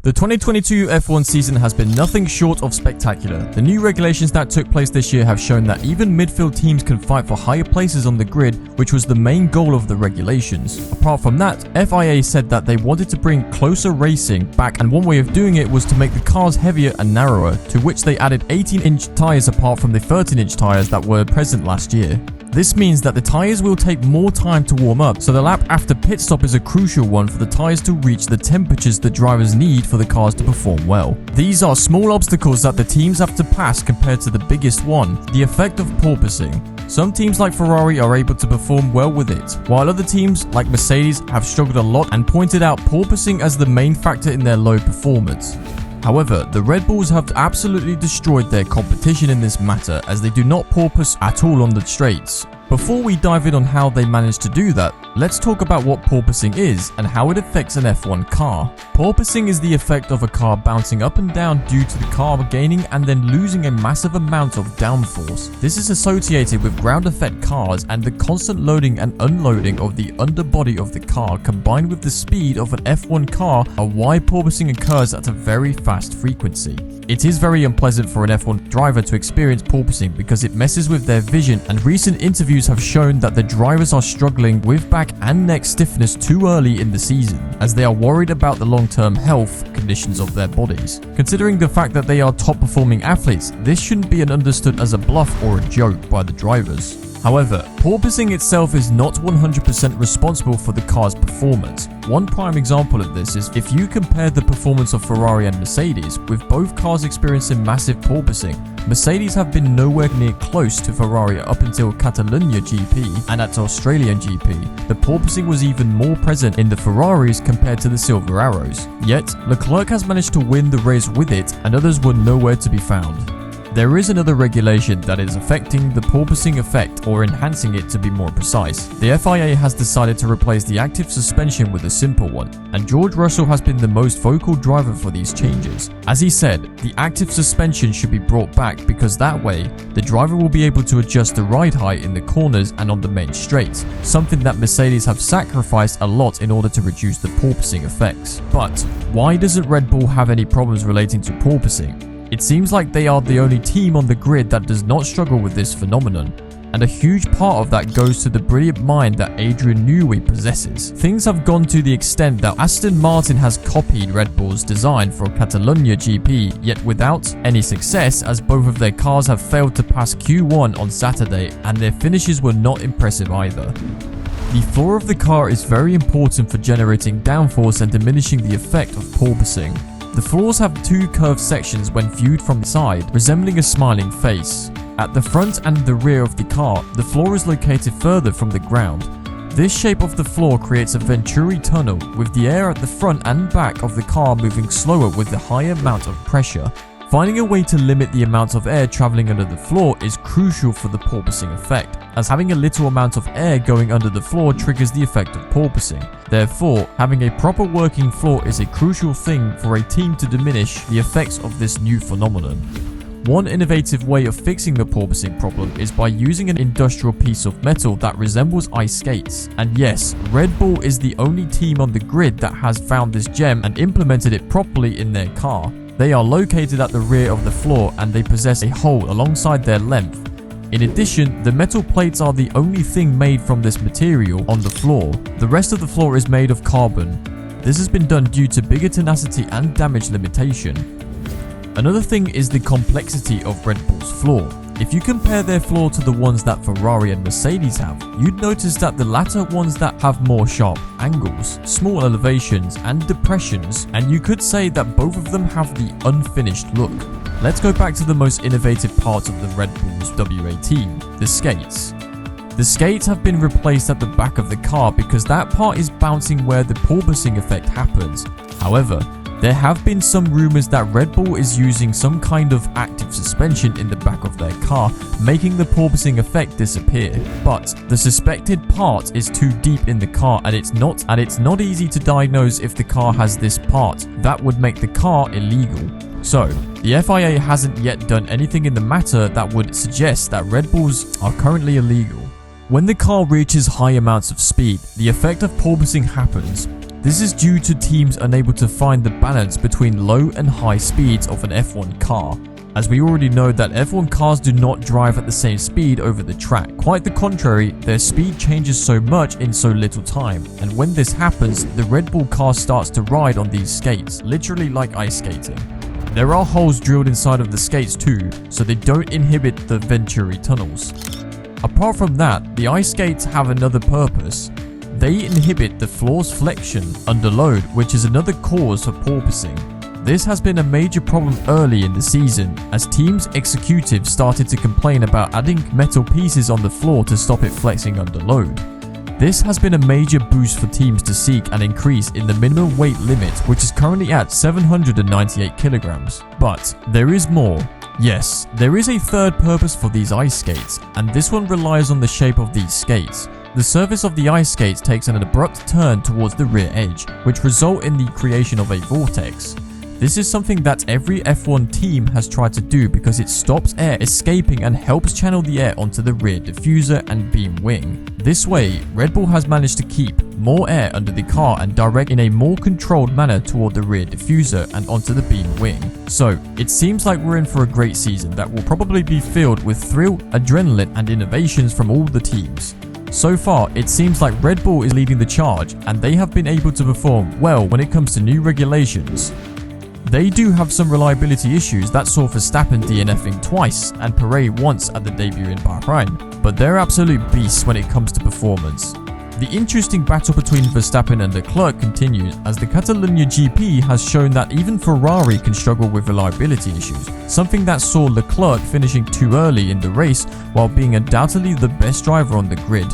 The 2022 F1 season has been nothing short of spectacular. The new regulations that took place this year have shown that even midfield teams can fight for higher places on the grid, which was the main goal of the regulations. Apart from that, FIA said that they wanted to bring closer racing back, and one way of doing it was to make the cars heavier and narrower, to which they added 18-inch tyres apart from the 13-inch tyres that were present last year. This means that the tyres will take more time to warm up, so the lap after pit stop is a crucial one for the tyres to reach the temperatures the drivers need for the cars to perform well. These are small obstacles that the teams have to pass compared to the biggest one, the effect of porpoising. Some teams like Ferrari are able to perform well with it, while other teams like Mercedes have struggled a lot and pointed out porpoising as the main factor in their low performance. However, the Red Bulls have absolutely destroyed their competition in this matter, as they do not porpoise at all on the straights. Before we dive in on how they managed to do that, let's talk about what porpoising is and how it affects an F1 car. Porpoising is the effect of a car bouncing up and down due to the car gaining and then losing a massive amount of downforce. This is associated with ground effect cars, and the constant loading and unloading of the underbody of the car combined with the speed of an F1 car are why porpoising occurs at a very fast frequency. It is very unpleasant for an F1 driver to experience porpoising because it messes with their vision, and recent interviews have shown that the drivers are struggling with back and neck stiffness too early in the season, as they are worried about the long-term health conditions of their bodies. Considering the fact that they are top-performing athletes, this shouldn't be understood as a bluff or a joke by the drivers. However, porpoising itself is not 100% responsible for the car's performance. One prime example of this is if you compare the performance of Ferrari and Mercedes, with both cars experiencing massive porpoising. Mercedes have been nowhere near close to Ferrari up until Catalonia GP, and at Australian GP, the porpoising was even more present in the Ferraris compared to the Silver Arrows. Yet, Leclerc has managed to win the race with it, and others were nowhere to be found. There is another regulation that is affecting the porpoising effect, or enhancing it to be more precise. The FIA has decided to replace the active suspension with a simple one, and George Russell has been the most vocal driver for these changes. As he said, the active suspension should be brought back because that way, the driver will be able to adjust the ride height in the corners and on the main straights, something that Mercedes have sacrificed a lot in order to reduce the porpoising effects. But why doesn't Red Bull have any problems relating to porpoising? It seems like they are the only team on the grid that does not struggle with this phenomenon, and a huge part of that goes to the brilliant mind that Adrian Newey possesses. Things have gone to the extent that Aston Martin has copied Red Bull's design for Catalonia GP, yet without any success, as both of their cars have failed to pass Q1 on Saturday, and their finishes were not impressive either. The floor of the car is very important for generating downforce and diminishing the effect of porpoising. The floors have two curved sections when viewed from the side, resembling a smiling face. At the front and the rear of the car, the floor is located further from the ground. This shape of the floor creates a Venturi tunnel, with the air at the front and back of the car moving slower with the high amount of pressure. Finding a way to limit the amount of air traveling under the floor is crucial for the porpoising effect, as having a little amount of air going under the floor triggers the effect of porpoising. Therefore, having a proper working floor is a crucial thing for a team to diminish the effects of this new phenomenon. One innovative way of fixing the porpoising problem is by using an industrial piece of metal that resembles ice skates. And yes, Red Bull is the only team on the grid that has found this gem and implemented it properly in their car. They are located at the rear of the floor, and they possess a hole alongside their length. In addition, the metal plates are the only thing made from this material on the floor. The rest of the floor is made of carbon. This has been done due to bigger tenacity and damage limitation. Another thing is the complexity of Red Bull's floor. If you compare their floor to the ones that Ferrari and Mercedes have, you'd notice that the latter ones that have more sharp angles, small elevations and depressions, and you could say that both of them have the unfinished look. Let's go back to the most innovative part of the Red Bull's W18, the skates. The skates have been replaced at the back of the car because that part is bouncing where the porpoising effect happens. However, there have been some rumors that Red Bull is using some kind of active suspension in the back of their car, making the porpoising effect disappear. But the suspected part is too deep in the car, and it's not easy to diagnose if the car has this part. That would make the car illegal. So, the FIA hasn't yet done anything in the matter that would suggest that Red Bulls are currently illegal. When the car reaches high amounts of speed, the effect of porpoising happens. This is due to teams unable to find the balance between low and high speeds of an F1 car, as we already know that F1 cars do not drive at the same speed over the track. Quite the contrary, their speed changes so much in so little time, and when this happens, the Red Bull car starts to ride on these skates, literally like ice skating. There are holes drilled inside of the skates too, so they don't inhibit the Venturi tunnels. Apart from that, the ice skates have another purpose. They inhibit the floor's flexion under load, which is another cause for porpoising. This has been a major problem early in the season, as teams' executives started to complain about adding metal pieces on the floor to stop it flexing under load. This has been a major boost for teams to seek an increase in the minimum weight limit, which is currently at 798 kilograms. But there is more. Yes, there is a third purpose for these ice skates, and this one relies on the shape of these skates. The surface of the ice skates takes an abrupt turn towards the rear edge, which result in the creation of a vortex. This is something that every F1 team has tried to do because it stops air escaping and helps channel the air onto the rear diffuser and beam wing. This way, Red Bull has managed to keep more air under the car and direct in a more controlled manner toward the rear diffuser and onto the beam wing. So, it seems like we're in for a great season that will probably be filled with thrill, adrenaline and innovations from all the teams. So far, it seems like Red Bull is leading the charge and they have been able to perform well when it comes to new regulations. They do have some reliability issues that saw Verstappen DNFing twice and Perez once at the debut in Bahrain, but they're absolute beasts when it comes to performance. The interesting battle between Verstappen and Leclerc continues, as the Catalonia GP has shown that even Ferrari can struggle with reliability issues, something that saw Leclerc finishing too early in the race while being undoubtedly the best driver on the grid.